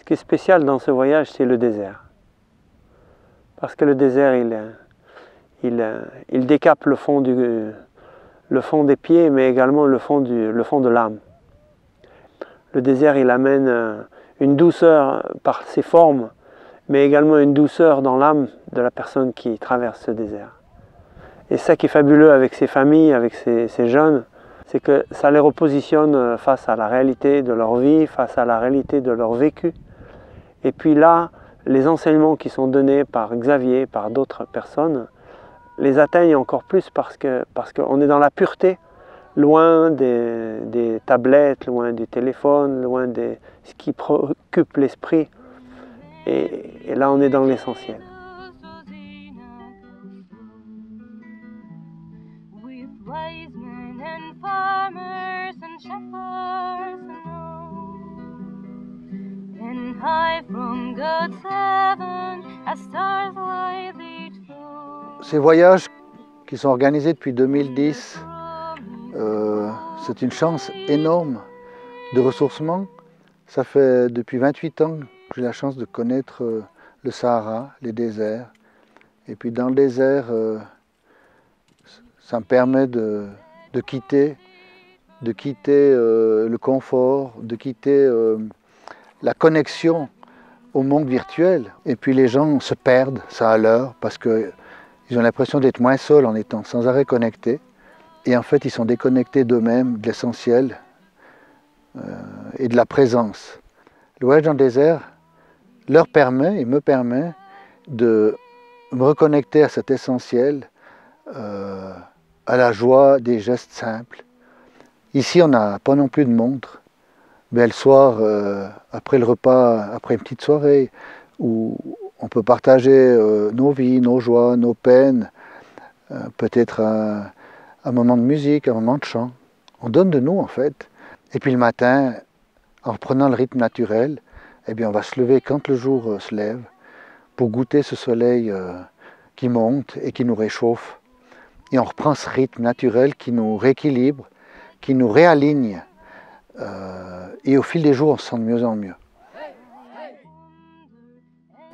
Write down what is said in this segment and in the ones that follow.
qui est spécial dans ce voyage, c'est le désert. Parce que le désert, il décape le fond des pieds, mais également le fond de l'âme. Le désert, il amène une douceur par ses formes, mais également une douceur dans l'âme de la personne qui traverse ce désert. Et ça qui est fabuleux avec ces familles, avec ces jeunes, c'est que ça les repositionne face à la réalité de leur vie, face à la réalité de leur vécu. Et puis là, les enseignements qui sont donnés par Xavier, par d'autres personnes, les atteignent encore plus parce qu'on est dans la pureté, loin des tablettes, loin du téléphone, loin de ce qui préoccupe l'esprit. Et là, on est dans l'essentiel. Ces voyages qui sont organisés depuis 2010, c'est une chance énorme de ressourcement. Ça fait depuis 28 ans que j'ai la chance de connaître le Sahara, les déserts. Et puis dans le désert, ça me permet de quitter le confort, de quitter la connexion au monde virtuel. Et puis les gens se perdent, ça a l'heure, parce qu'ils ont l'impression d'être moins seuls en étant sans arrêt connectés. Et en fait, ils sont déconnectés d'eux-mêmes, de l'essentiel et de la présence. Le voyage dans le désert leur permet et me permet de me reconnecter à cet essentiel, à la joie des gestes simples. Ici, on n'a pas non plus de montre, mais le soir, après le repas, après une petite soirée, où on peut partager nos vies, nos joies, nos peines, peut-être un moment de musique, un moment de chant. On donne de nous en fait. Et puis le matin, en reprenant le rythme naturel, eh bien, on va se lever quand le jour se lève pour goûter ce soleil qui monte et qui nous réchauffe. Et on reprend ce rythme naturel qui nous rééquilibre, qui nous réaligne. Et au fil des jours, on se sent de mieux en mieux.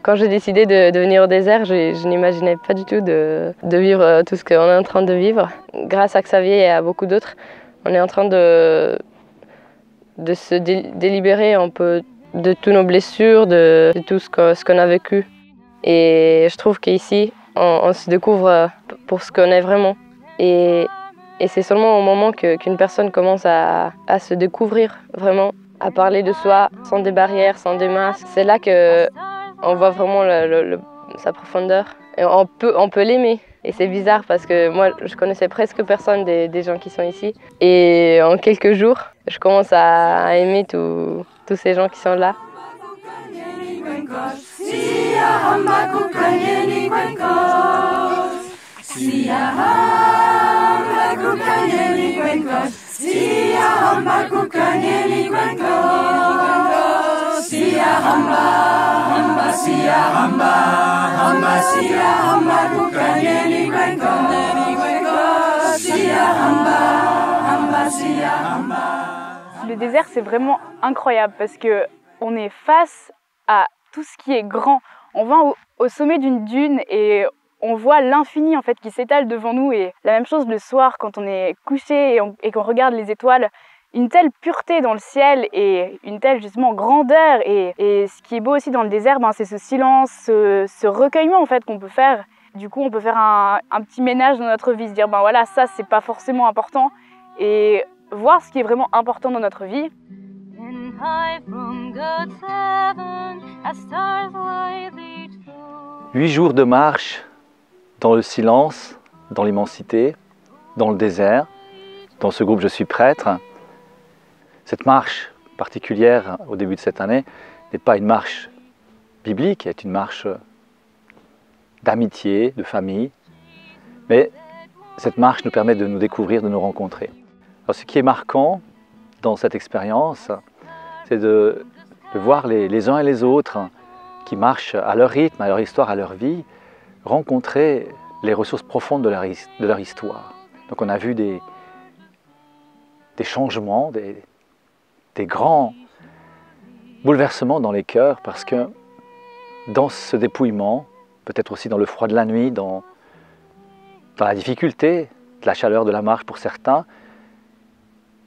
Quand j'ai décidé de venir au désert, je n'imaginais pas du tout de vivre tout ce qu'on est en train de vivre. Grâce à Xavier et à beaucoup d'autres, on est en train de se délibérer un peu de toutes nos blessures, de tout ce qu'on a vécu. Et je trouve qu'ici, on se découvre pour ce qu'on est vraiment. Et c'est seulement au moment qu'une personne commence à se découvrir vraiment, à parler de soi, sans des barrières, sans des masques. C'est là qu'on voit vraiment sa profondeur. Et on peut l'aimer. Et c'est bizarre parce que moi, je connaissais presque personne des gens qui sont ici. Et en quelques jours, je commence à aimer tous ces gens qui sont là. Le désert, c'est vraiment incroyable parce qu'on est face à tout ce qui est grand. On va au sommet d'une dune et on voit l'infini en fait qui s'étale devant nous. Et la même chose le soir quand on est couché et qu'on regarde les étoiles. Une telle pureté dans le ciel et une telle justement grandeur. Et ce qui est beau aussi dans le désert, c'est ce silence, ce recueillement en fait qu'on peut faire. Du coup, on peut faire un petit ménage dans notre vie, se dire voilà, ça c'est pas forcément important. Et voir ce qui est vraiment important dans notre vie. 8 jours de marche dans le silence, dans l'immensité, dans le désert. Dans ce groupe, je suis prêtre. Cette marche particulière au début de cette année n'est pas une marche biblique, elle est une marche d'amitié, de famille. Mais cette marche nous permet de nous découvrir, de nous rencontrer. Alors, ce qui est marquant dans cette expérience, c'est de voir les uns et les autres qui marchent à leur rythme, à leur histoire, à leur vie, rencontrer les ressources profondes de leur histoire. Donc on a vu des changements, des grands bouleversement dans les cœurs parce que dans ce dépouillement, peut-être aussi dans le froid de la nuit, dans la difficulté, de la chaleur de la marche pour certains,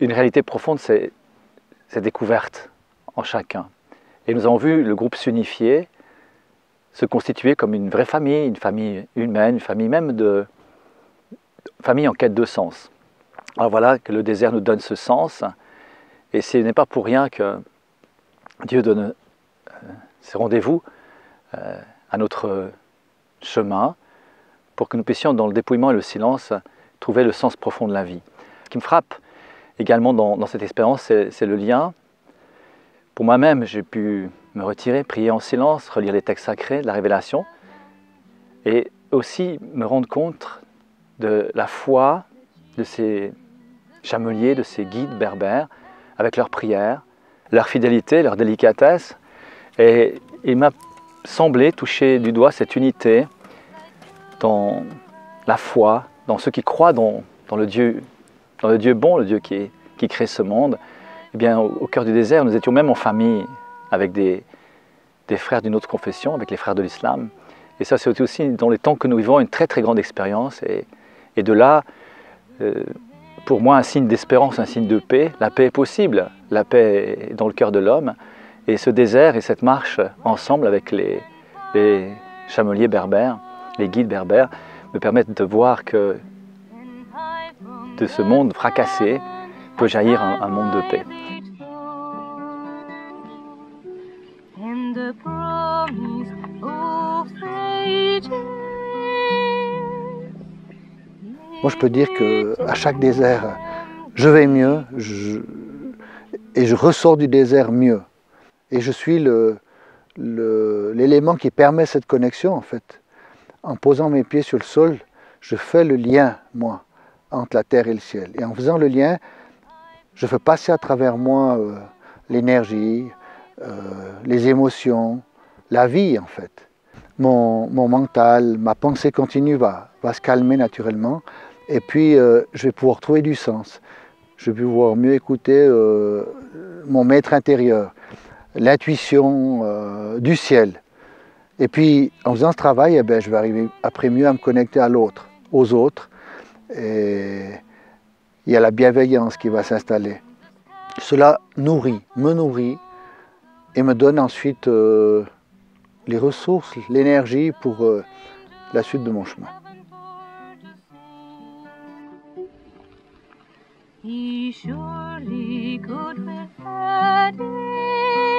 une réalité profonde s'est découverte en chacun. Et nous avons vu le groupe s'unifier, se constituer comme une vraie famille, une famille humaine, une famille même famille en quête de sens. Alors voilà que le désert nous donne ce sens, et ce n'est pas pour rien que Dieu donne ces rendez-vous à notre chemin, pour que nous puissions, dans le dépouillement et le silence, trouver le sens profond de la vie. Ce qui me frappe également dans cette expérience, c'est le lien. Pour moi-même, j'ai pu me retirer, prier en silence, relire les textes sacrés, de la révélation, et aussi me rendre compte de la foi de ces chameliers, de ces guides berbères, avec leurs prières, leur fidélité, leur délicatesse. Et il m'a semblé toucher du doigt cette unité dans la foi, dans ceux qui croient dans le Dieu bon, le Dieu qui crée ce monde. Eh bien, au cœur du désert, nous étions même en famille avec des frères d'une autre confession, avec les frères de l'islam. Et ça, c'est aussi dans les temps que nous vivons une très très grande expérience. Et de là, pour moi, un signe d'espérance, un signe de paix. La paix est possible, la paix est dans le cœur de l'homme. Et ce désert et cette marche ensemble avec les chameliers berbères, les guides berbères, me permettent de voir que de ce monde fracassé peut jaillir un monde de paix. Moi, je peux dire qu'à chaque désert, je vais mieux et je ressors du désert mieux. Et je suis l'élément qui permet cette connexion, en fait. En posant mes pieds sur le sol, je fais le lien, moi, entre la terre et le ciel. Et en faisant le lien, je fais passer à travers moi l'énergie, les émotions, la vie, en fait. Mon mental, ma pensée continue va se calmer naturellement. Et puis, je vais pouvoir trouver du sens. Je vais pouvoir mieux écouter mon maître intérieur, l'intuition du ciel. Et puis, en faisant ce travail, eh bien, je vais arriver après mieux à me connecter à l'autre, aux autres. Et il y a la bienveillance qui va s'installer. Cela me nourrit et me donne ensuite les ressources, l'énergie pour la suite de mon chemin. He surely could have had it.